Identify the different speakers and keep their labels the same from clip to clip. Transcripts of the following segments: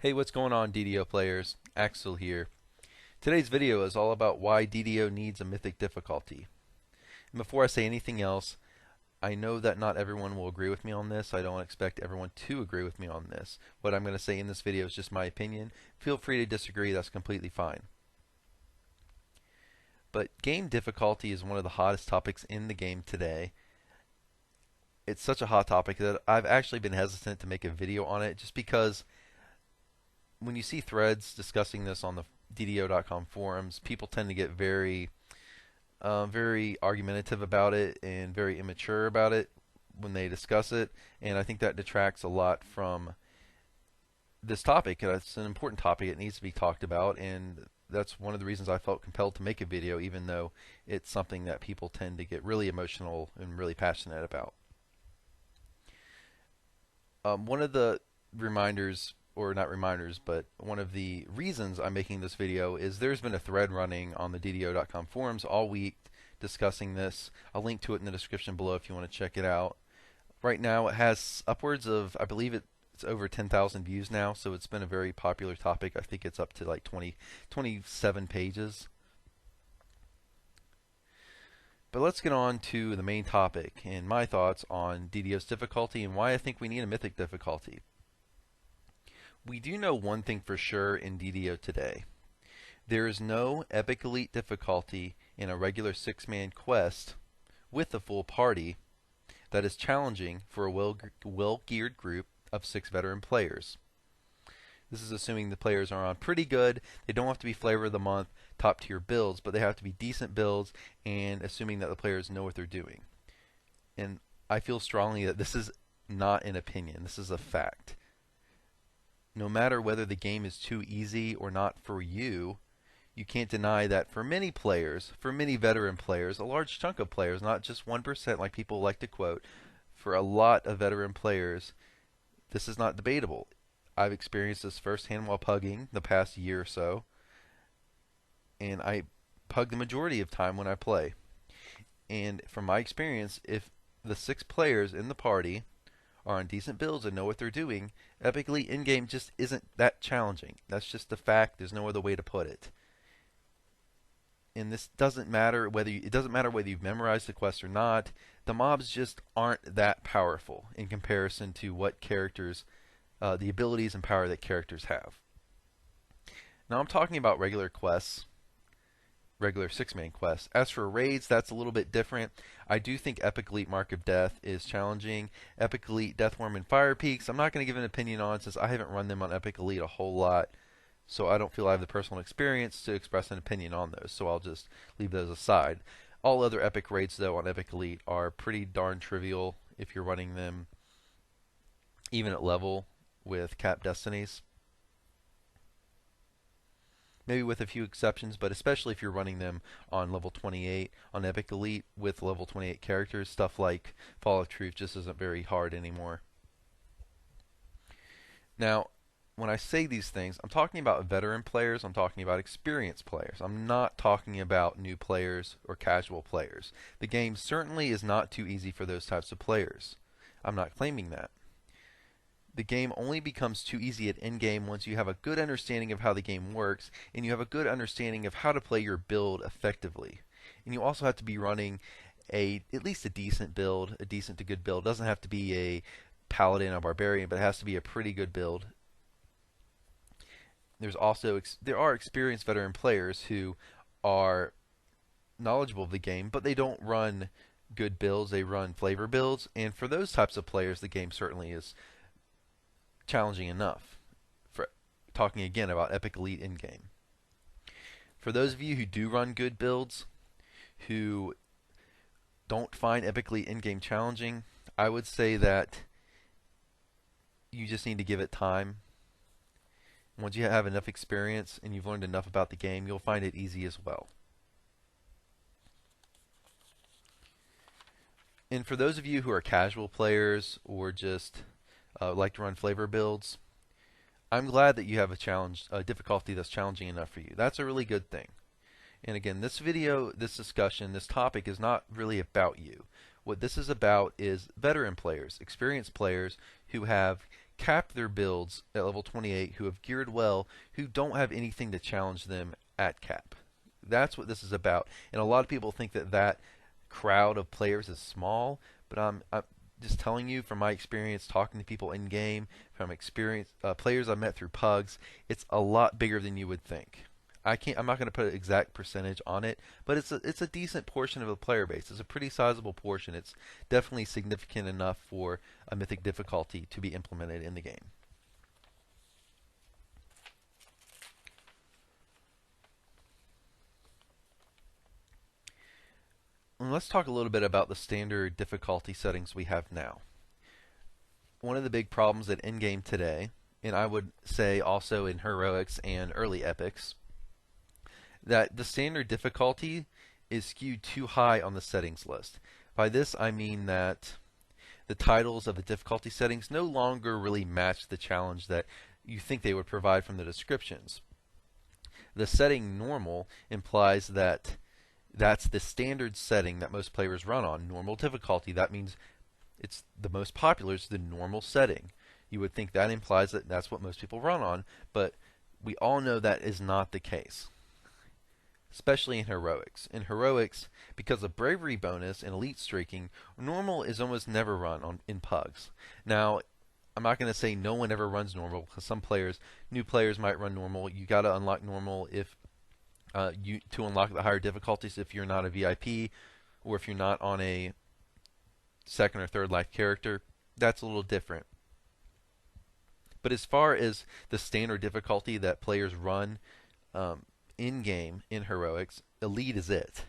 Speaker 1: Hey, what's going on, DDO players? Axel here. Today's video is all about why DDO needs a Mythic difficulty. And before I say anything else, I know that not everyone will agree with me on this. I don't expect everyone to agree with me on this. What I'm going to say in this video is just my opinion. Feel free to disagree, that's completely fine. But game difficulty is one of the hottest topics in the game today. It's such a hot topic that I've actually been hesitant to make a video on it just because when you see threads discussing this on the DDO.com forums, people tend to get very argumentative about it and very immature about it when they discuss it, and I think that detracts a lot from this topic. It's an important topic. It needs to be talked about, and that's one of the reasons I felt compelled to make a video, even though it's something that people tend to get really emotional and really passionate about. One of the reminders, or not reminders, but one of the reasons I'm making this video is there's been a thread running on the DDO.com forums all week discussing this. I'll link to it in the description below if you want to check it out. Right now it has upwards of, I believe it's over 10,000 views now, so it's been a very popular topic. I think it's up to like 27 pages. But let's get on to the main topic and my thoughts on DDO's difficulty and why I think we need a Mythic difficulty. We do know one thing for sure in DDO today. There is no Epic Elite difficulty in a regular 6-man quest with a full party that is challenging for a well-geared group of 6 veteran players. This is assuming the players are on pretty good. They don't have to be flavor of the month, top tier builds, but they have to be decent builds, and assuming that the players know what they're doing. And I feel strongly that this is not an opinion. This is a fact. No matter whether the game is too easy or not for you, you can't deny that for many players, for many veteran players, a large chunk of players, not just 1% like people like to quote, for a lot of veteran players, this is not debatable. I've experienced this firsthand while pugging the past year or so, and I pug the majority of time when I play. And from my experience, if the 6 players in the party are on decent builds and know what they're doing, Epic Elite in-game just isn't that challenging. That's just a fact. There's no other way to put it. And this doesn't matter whether you've memorized the quest or not. The mobs just aren't that powerful in comparison to what characters, the abilities and power that characters have. Now I'm talking about regular quests, regular 6-man quests. As for raids, that's a little bit different. I do think Epic Elite Mark of Death is challenging. Epic Elite Deathworm and Fire Peaks, I'm not going to give an opinion on since I haven't run them on Epic Elite a whole lot, so I don't feel I have the personal experience to express an opinion on those, so I'll just leave those aside. All other epic raids, though, on Epic Elite are pretty darn trivial if you're running them even at level with cap destinies. Maybe with a few exceptions, but especially if you're running them on level 28 on Epic Elite with level 28 characters, stuff like Fall of Truth just isn't very hard anymore. Now, when I say these things, I'm talking about veteran players, I'm talking about experienced players. I'm not talking about new players or casual players. The game certainly is not too easy for those types of players. I'm not claiming that. The game only becomes too easy at in-game once you have a good understanding of how the game works and you have a good understanding of how to play your build effectively. And you also have to be running at least a decent build, a decent to good build. It doesn't have to be a paladin or barbarian, but it has to be a pretty good build. There are experienced veteran players who are knowledgeable of the game, but they don't run good builds, they run flavor builds, and for those types of players the game certainly is challenging enough. For talking again about Epic Elite in-game. For those of you who do run good builds, who don't find Epic Elite in-game challenging, I would say that you just need to give it time. Once you have enough experience and you've learned enough about the game, you'll find it easy as well. And for those of you who are casual players or just like to run flavor builds, I'm glad that you have a difficulty that's challenging enough for you. That's a really good thing. And again, this video, this discussion, this topic is not really about you. What this is about is veteran players, experienced players who have cap their builds at level 28 who have geared well, who don't have anything to challenge them at cap. That's what this is about. And a lot of people think that that crowd of players is small, but I'm just telling you from my experience talking to people in game, from experience players I've met through pugs, it's a lot bigger than you would think. I'm not going to put an exact percentage on it, but it's a decent portion of the player base. It's a pretty sizable portion. It's definitely significant enough for a mythic difficulty to be implemented in the game. And let's talk a little bit about the standard difficulty settings we have now. One of the big problems at in-game today, and I would say also in heroics and early epics, that the standard difficulty is skewed too high on the settings list. By this I mean that the titles of the difficulty settings no longer really match the challenge that you think they would provide from the descriptions. The setting normal implies that that's the standard setting that most players run on. Normal difficulty, that means it's the most popular, it's the normal setting. You would think that implies that that's what most people run on, but we all know that is not the case. Especially in heroics. In heroics, because of bravery bonus and elite streaking, normal is almost never run in pugs. Now, I'm not going to say no one ever runs normal, because some players, new players might run normal. You got to unlock normal if to unlock the higher difficulties if you're not a VIP, or if you're not on a second or third life character. That's a little different. But as far as the standard difficulty that players run in-game in heroics, elite is it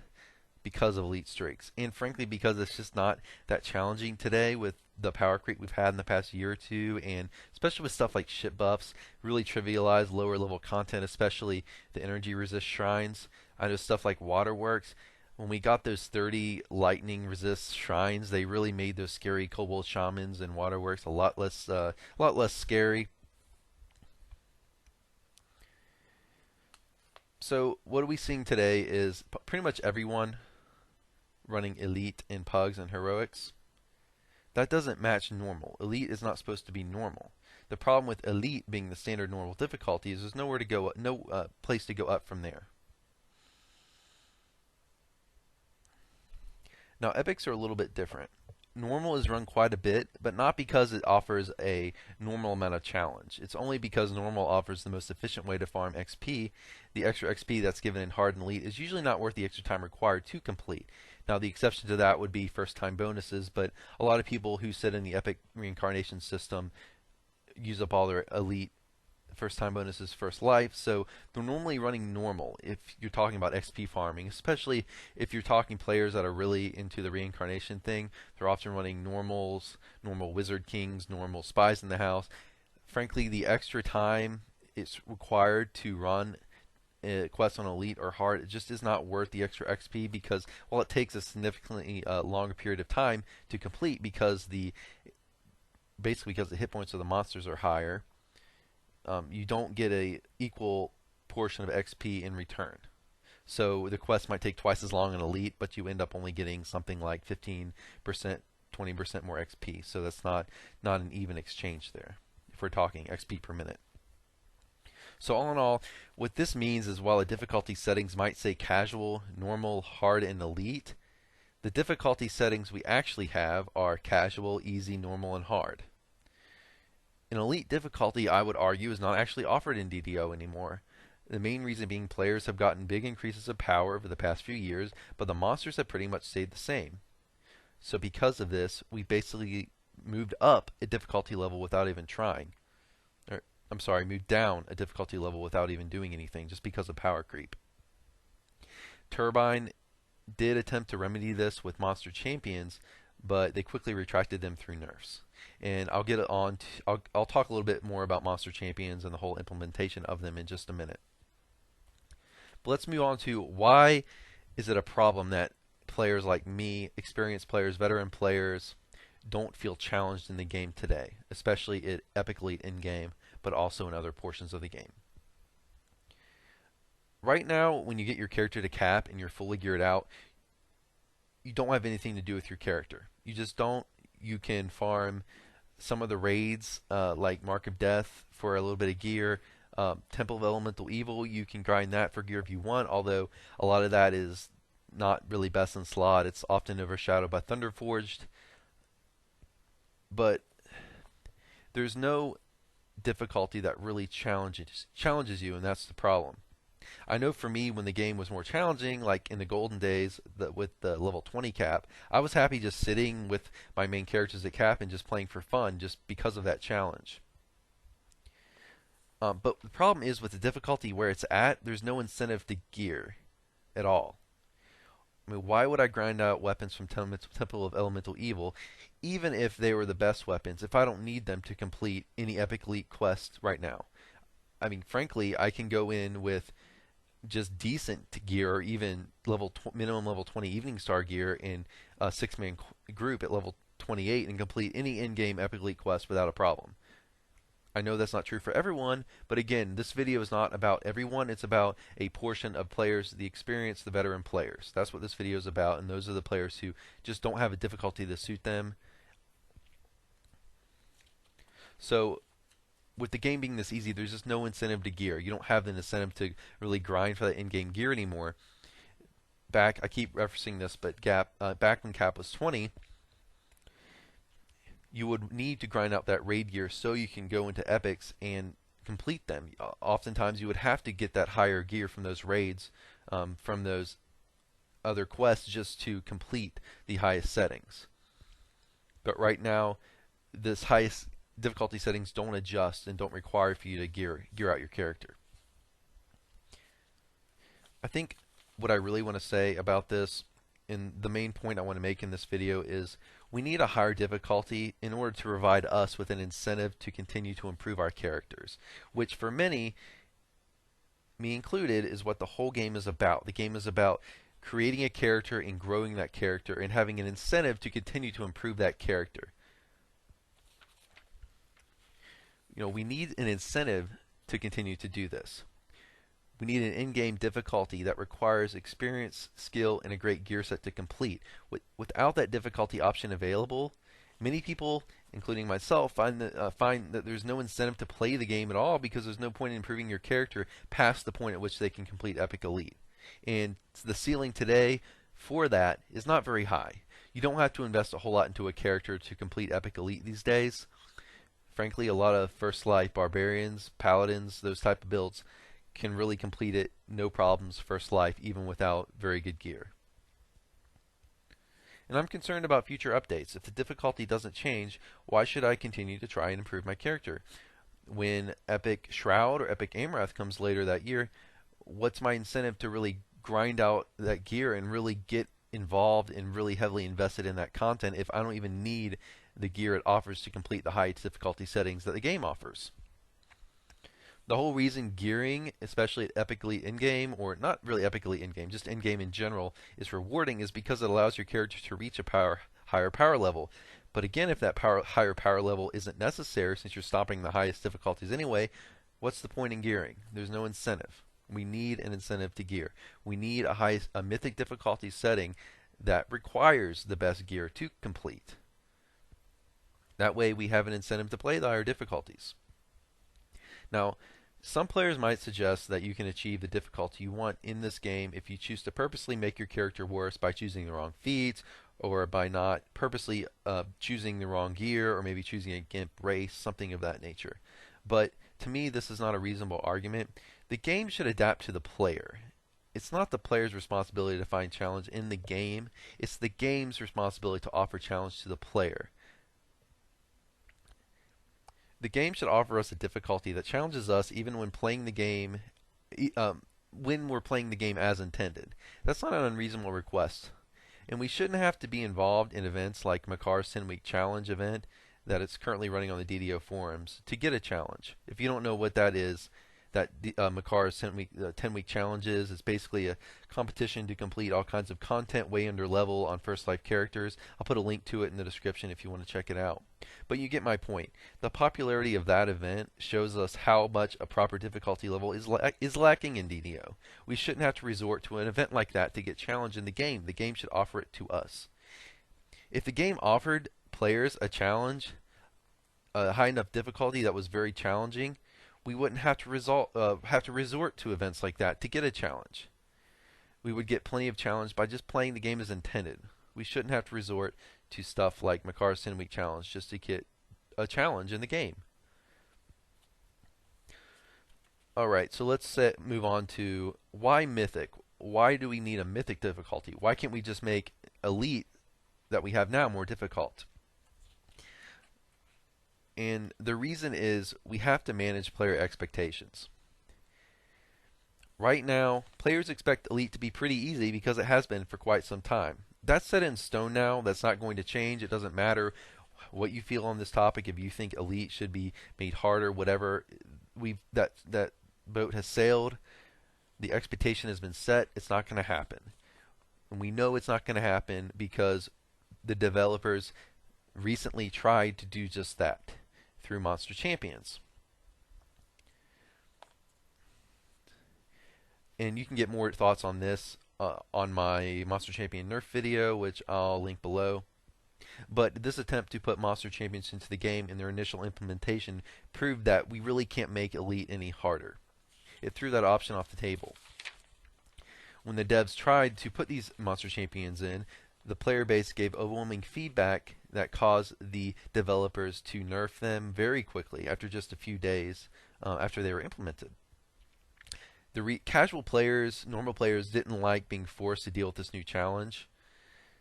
Speaker 1: because of elite streaks, and frankly because it's just not that challenging today with the power creep we've had in the past year or two, and especially with stuff like ship buffs, really trivialize lower level content, especially the energy resist shrines. I know stuff like waterworks, when we got those 30 lightning resist shrines, they really made those scary kobold shamans and waterworks a lot less scary. So what are we seeing today is pretty much everyone running elite in pugs and heroics. That doesn't match normal. Elite is not supposed to be normal. The problem with elite being the standard normal difficulty is there's nowhere to go, no place to go up from there. Now epics are a little bit different. Normal is run quite a bit, but not because it offers a normal amount of challenge. It's only because normal offers the most efficient way to farm XP. The extra XP that's given in hard and elite is usually not worth the extra time required to complete. Now the exception to that would be first time bonuses, but a lot of people who sit in the epic reincarnation system use up all their elite first time bonuses first life, so they're normally running normal if you're talking about XP farming, especially if you're talking players that are really into the reincarnation thing. They're often running normals, normal wizard kings, normal spies in the house. Frankly, the extra time it's required to run quests on elite or hard, it just is not worth the extra XP, because while it takes a significantly longer period of time to complete because basically because the hit points of the monsters are higher, you don't get a equal portion of XP in return. So the quest might take twice as long in elite, but you end up only getting something like 15%, 20% more XP. So that's not an even exchange there, if we're talking XP per minute. So all in all, what this means is while the difficulty settings might say casual, normal, hard, and elite, the difficulty settings we actually have are casual, easy, normal, and hard. An elite difficulty, I would argue, is not actually offered in DDO anymore. The main reason being players have gotten big increases of power over the past few years, but the monsters have pretty much stayed the same. So because of this, we basically moved up a difficulty level without even trying. Moved down a difficulty level without even doing anything, just because of power creep. Turbine did attempt to remedy this with monster champions, but they quickly retracted them through nerfs. And I'll talk a little bit more about monster champions and the whole implementation of them in just a minute. But let's move on to why is it a problem that players like me, experienced players, veteran players, don't feel challenged in the game today, especially at Epic Elite in-game, but also in other portions of the game. Right now, when you get your character to cap and you're fully geared out, you don't have anything to do with your character. You just don't. You can farm some of the raids, like Mark of Death for a little bit of gear. Temple of Elemental Evil, you can grind that for gear if you want, although a lot of that is not really best in slot. It's often overshadowed by Thunderforged. But there's no difficulty that really challenges you, and that's the problem. I know for me, when the game was more challenging, like in the golden days with the level 20 cap, I was happy just sitting with my main characters at cap and just playing for fun just because of that challenge. But the problem is with the difficulty where it's at, there's no incentive to gear at all. I mean, why would I grind out weapons from Temple of Elemental Evil, even if they were the best weapons, if I don't need them to complete any Epic Elite quest right now? I mean, frankly, I can go in with just decent gear, or even minimum level 20 Evening Star gear in a 6-man group at level 28 and complete any in-game Epic Elite quest without a problem. I know that's not true for everyone, but again, this video is not about everyone. It's about a portion of players, the experienced, the veteran players. That's what this video is about, and those are the players who just don't have a difficulty to suit them. So, with the game being this easy, there's just no incentive to gear. You don't have the incentive to really grind for that in-game gear anymore. I keep referencing this, but back when cap was 20, you would need to grind out that raid gear so you can go into epics and complete them. Oftentimes you would have to get that higher gear from those raids, from those other quests, just to complete the highest settings. But right now, this highest difficulty settings don't adjust and don't require for you to gear out your character. I think what I really want to say about this, and the main point I want to make in this video, is we need a higher difficulty in order to provide us with an incentive to continue to improve our characters, which for many, me included, is what the whole game is about. The game is about creating a character and growing that character and having an incentive to continue to improve that character. You know, we need an incentive to continue to do this. We need an in-game difficulty that requires experience, skill, and a great gear set to complete. Without that difficulty option available, many people, including myself, find that there's no incentive to play the game at all, because there's no point in improving your character past the point at which they can complete Epic Elite. And the ceiling today for that is not very high. You don't have to invest a whole lot into a character to complete Epic Elite these days. Frankly, a lot of First Life Barbarians, Paladins, those type of builds can really complete it no problems First Life, even without very good gear. And I'm concerned about future updates. If the difficulty doesn't change, why should I continue to try and improve my character? When Epic Shroud or Epic Amrath comes later that year, what's my incentive to really grind out that gear and really get involved and really heavily invested in that content if I don't even need the gear it offers to complete the high difficulty settings that the game offers? The whole reason gearing, especially at Epic Elite in-game, or not really Epic Elite in-game, just in-game in general, is rewarding is because it allows your character to reach a higher power level. But again, if that higher power level isn't necessary, since you're stopping the highest difficulties anyway, what's the point in gearing? There's no incentive. We need an incentive to gear. We need a mythic difficulty setting that requires the best gear to complete. That way we have an incentive to play the higher difficulties. Now, some players might suggest that you can achieve the difficulty you want in this game if you choose to purposely make your character worse by choosing the wrong feats, or by not purposely choosing the wrong gear, or maybe choosing a GIMP race, something of that nature. But to me, this is not a reasonable argument. The game should adapt to the player. It's not the player's responsibility to find challenge in the game. It's the game's responsibility to offer challenge to the player. The game should offer us a difficulty that challenges us even when playing the game, when we're playing the game as intended. That's not an unreasonable request. And we shouldn't have to be involved in events like Makar's 10-week challenge event that it's currently running on the DDO forums to get a challenge. If you don't know what that is, that Makar's 10-week challenge is, it's basically a competition to complete all kinds of content way under level on First Life characters. I'll put a link to it in the description if you want to check it out. But you get my point. The popularity of that event shows us how much a proper difficulty level is lacking in DDO. We shouldn't have to resort to an event like that to get challenged in the game. The game should offer it to us. If the game offered players a challenge a high enough difficulty that was very challenging, we wouldn't have to resort to events like that to get a challenge. We would get plenty of challenge by just playing the game as intended. We shouldn't have to resort to stuff like Makar's 10 Week Challenge just to get a challenge in the game. Alright, so move on to why Mythic? Why do we need a Mythic difficulty? Why can't we just make Elite that we have now more difficult? And the reason is we have to manage player expectations. Right now, players expect Elite to be pretty easy because it has been for quite some time. That's set in stone now. That's not going to change. It doesn't matter what you feel on this topic. If you think Elite should be made harder, whatever, that boat has sailed. The expectation has been set. It's not going to happen. And we know it's not going to happen because the developers recently tried to do just that through Monster Champions. And you can get more thoughts on this on my Monster Champion Nerf video, which I'll link below. But this attempt to put Monster Champions into the game in their initial implementation proved that we really can't make Elite any harder. It threw that option off the table. When the devs tried to put these Monster Champions in, the player base gave overwhelming feedback that caused the developers to nerf them very quickly after just a few days after they were implemented. The casual players, normal players, didn't like being forced to deal with this new challenge.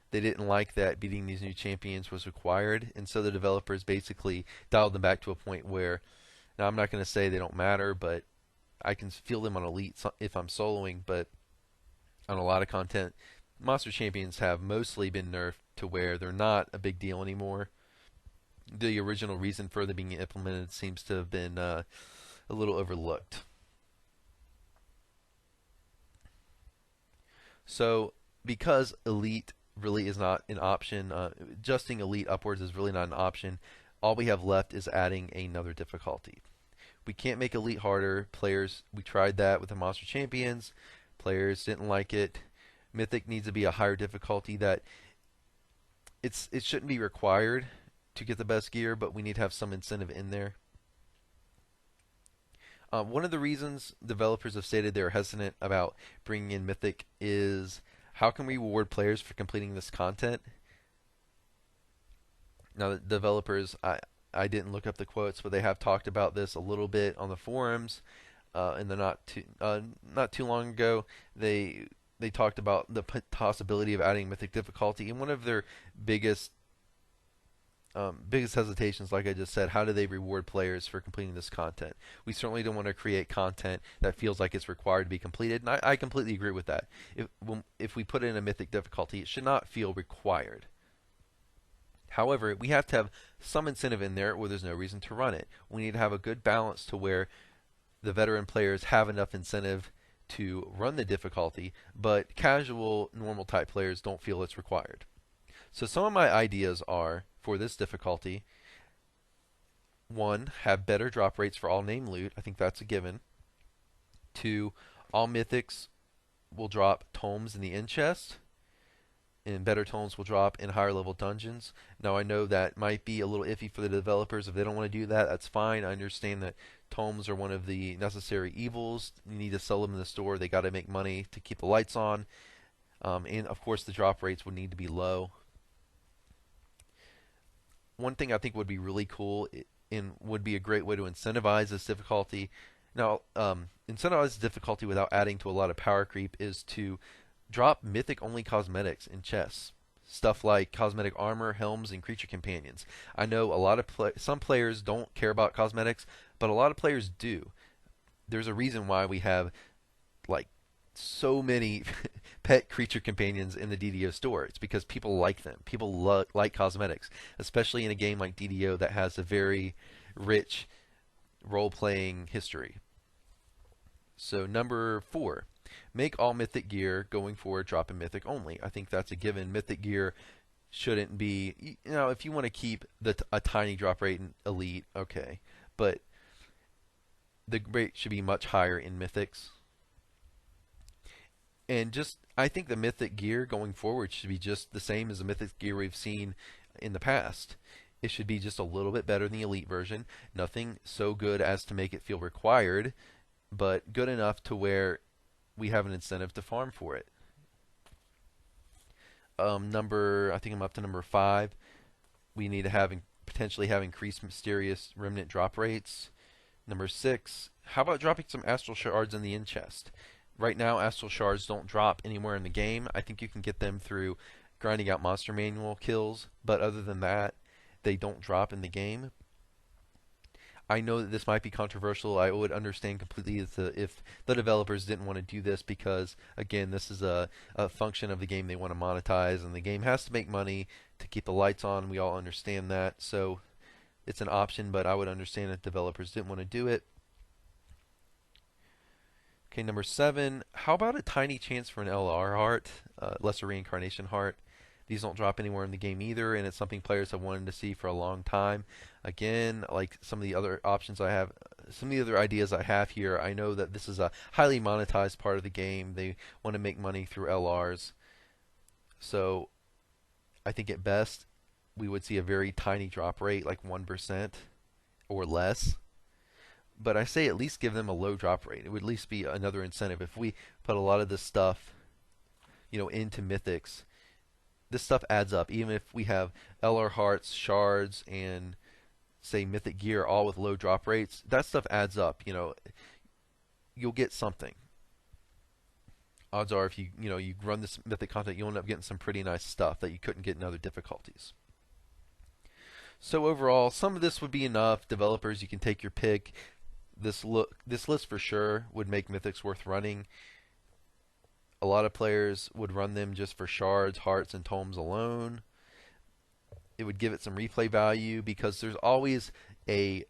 Speaker 1: They didn't like that beating these new champions was required, and so the developers basically dialed them back to a point where, now I'm not going to say they don't matter, but I can feel them on Elite if I'm soloing, but on a lot of content, Monster Champions have mostly been nerfed to where they're not a big deal anymore. The original reason for them being implemented seems to have been a little overlooked. So, because Elite really is not an option, adjusting Elite upwards is really not an option, all we have left is adding another difficulty. We can't make Elite harder. We tried that with the Monster Champions. Players didn't like it. Mythic needs to be a higher difficulty that it shouldn't be required to get the best gear, but we need to have some incentive in there. One of the reasons developers have stated they're hesitant about bringing in Mythic is how can we reward players for completing this content? Now, the developers, I didn't look up the quotes, but they have talked about this a little bit on the forums. And not too long ago, they talked about the possibility of adding Mythic difficulty, and one of their biggest hesitations, like I just said, how do they reward players for completing this content? We certainly don't want to create content that feels like it's required to be completed, and I completely agree with that. If we put in a Mythic difficulty, it should not feel required. However, we have to have some incentive in there, or there's no reason to run it. We need to have a good balance to where the veteran players have enough incentive to run the difficulty, but casual, normal type players don't feel it's required. So some of my ideas are, for this difficulty, 1, have better drop rates for all name loot. I think that's a given. 2, all mythics will drop tomes in the end chest, and better tomes will drop in higher level dungeons. Now I know that might be a little iffy for the developers. If they don't want to do that, that's fine. I understand that tomes are one of the necessary evils. You need to sell them in the store. They got to make money to keep the lights on. And of course the drop rates would need to be low. One thing I think would be really cool and would be a great way to incentivize this difficulty. Now, incentivize difficulty without adding to a lot of power creep is to drop mythic only cosmetics in chests. Stuff like cosmetic armor, helms, and creature companions. I know some players don't care about cosmetics, but a lot of players do. There's a reason why we have like so many pet creature companions in the DDO store. It's because people like them. People like cosmetics, especially in a game like DDO that has a very rich role-playing history. So number 4, make all mythic gear going forward drop in mythic only. I think that's a given. Mythic gear shouldn't be, if you want to keep a tiny drop rate in elite, okay, but the rate should be much higher in mythics. And I think the mythic gear going forward should be just the same as the mythic gear we've seen in the past. It should be just a little bit better than the Elite version. Nothing so good as to make it feel required, but good enough to where we have an incentive to farm for it. I think I'm up to number 5. We need to potentially have increased mysterious remnant drop rates. Number 6, how about dropping some astral shards in the end chest? Right now, astral shards don't drop anywhere in the game. I think you can get them through grinding out monster manual kills, but other than that, they don't drop in the game. I know that this might be controversial. I would understand completely if the developers didn't want to do this because, again, this is a function of the game they want to monetize, and the game has to make money to keep the lights on. We all understand that. So it's an option, but I would understand if developers didn't want to do it. Okay, number 7. How about a tiny chance for an LR heart, lesser reincarnation heart? These don't drop anywhere in the game either, and it's something players have wanted to see for a long time. Again, like some of the other options I have, some of the other ideas I have here, I know that this is a highly monetized part of the game. They want to make money through LRs. So I think at best we would see a very tiny drop rate, like 1% or less. But I say at least give them a low drop rate. It would at least be another incentive. If we put a lot of this stuff, into Mythics, this stuff adds up. Even if we have LR hearts, shards, and say Mythic gear all with low drop rates, that stuff adds up. You'll get something. Odds are if you run this Mythic content, you'll end up getting some pretty nice stuff that you couldn't get in other difficulties. So overall, some of this would be enough. Developers, you can take your pick. This list for sure would make Mythics worth running. A lot of players would run them just for shards, hearts, and tomes alone. It would give it some replay value because there's always a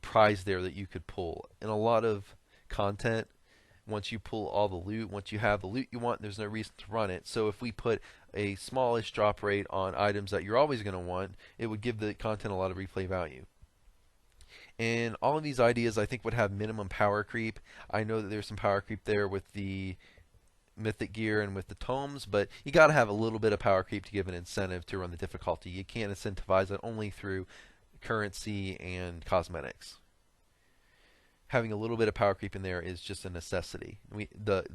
Speaker 1: prize there that you could pull. In a lot of content, once you pull all the loot, once you have the loot you want, there's no reason to run it. So if we put a smallish drop rate on items that you're always going to want, it would give the content a lot of replay value. And all of these ideas I think would have minimum power creep. I know that there's some power creep there with the Mythic gear and with the tomes, but you got to have a little bit of power creep to give an incentive to run the difficulty. You can't incentivize it only through currency and cosmetics. Having a little bit of power creep in there is just a necessity. The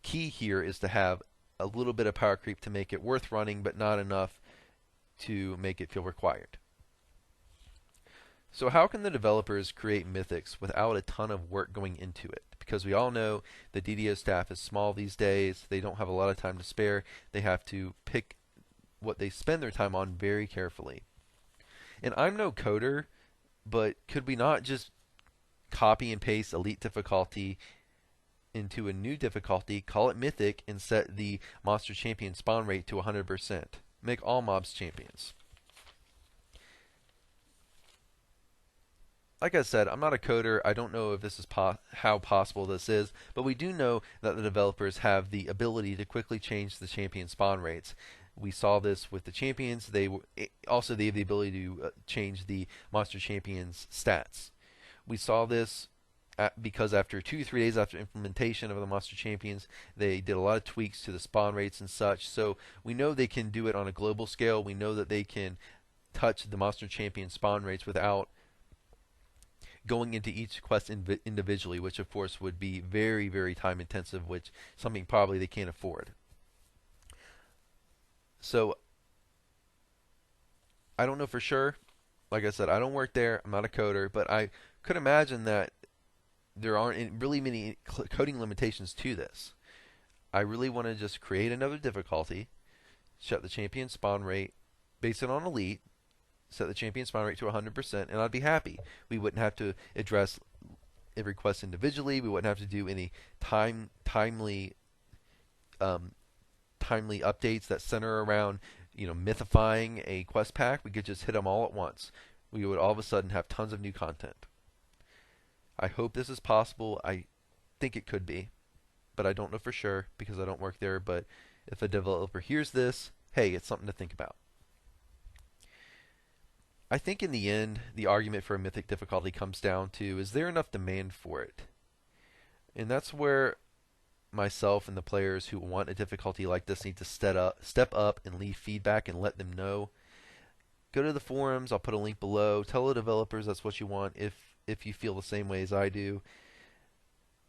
Speaker 1: key here is to have a little bit of power creep to make it worth running, but not enough to make it feel required. So how can the developers create Mythics without a ton of work going into it? Because we all know the DDO staff is small these days. They don't have a lot of time to spare. They have to pick what they spend their time on very carefully. And I'm no coder, but could we not just copy and paste Elite difficulty into a new difficulty, call it Mythic, and set the monster champion spawn rate to 100%? Make all mobs champions. Like I said, I'm not a coder. I don't know if this is how possible this is, but we do know that the developers have the ability to quickly change the champion spawn rates. We saw this with the champions. They have the ability to change the monster champions stats. We saw this because after 2 to 3 days after implementation of the monster champions, they did a lot of tweaks to the spawn rates and such. So we know they can do it on a global scale. We know that they can touch the monster champion spawn rates without going into each quest individually, which of course would be very, very time intensive, which something probably they can't afford. So I don't know for sure. Like I said, I don't work there. I'm not a coder, but I could imagine that there aren't really many coding limitations to this. I really want to just create another difficulty, set the champion spawn rate, base it on Elite, set the champion spawn rate to 100%, and I'd be happy. We wouldn't have to address every quest individually. We wouldn't have to do any timely updates that center around mythifying a quest pack. We could just hit them all at once. We would all of a sudden have tons of new content. I hope this is possible. I think it could be, but I don't know for sure because I don't work there. But if a developer hears this, hey, it's something to think about. I think in the end, the argument for a Mythic difficulty comes down to, is there enough demand for it? And that's where myself and the players who want a difficulty like this need to step up and leave feedback and let them know. Go to the forums. I'll put a link below. Tell the developers that's what you want if you feel the same way as I do.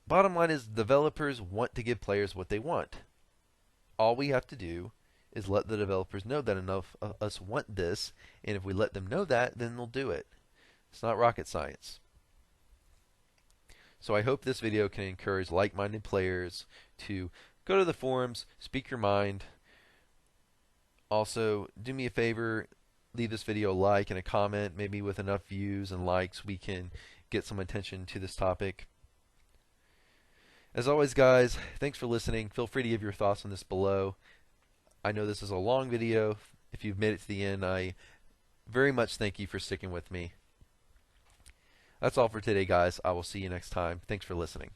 Speaker 1: Bottom line is developers want to give players what they want. All we have to do is let the developers know that enough of us want this, and if we let them know that, then they'll do it. It's not rocket science. So I hope this video can encourage like-minded players to go to the forums, speak your mind. Also, do me a favor, leave this video a like and a comment. Maybe with enough views and likes we can get some attention to this topic. As always, guys, thanks for listening. Feel free to give your thoughts on this below. I know this is a long video. If you've made it to the end, I very much thank you for sticking with me. That's all for today, guys. I will see you next time. Thanks for listening.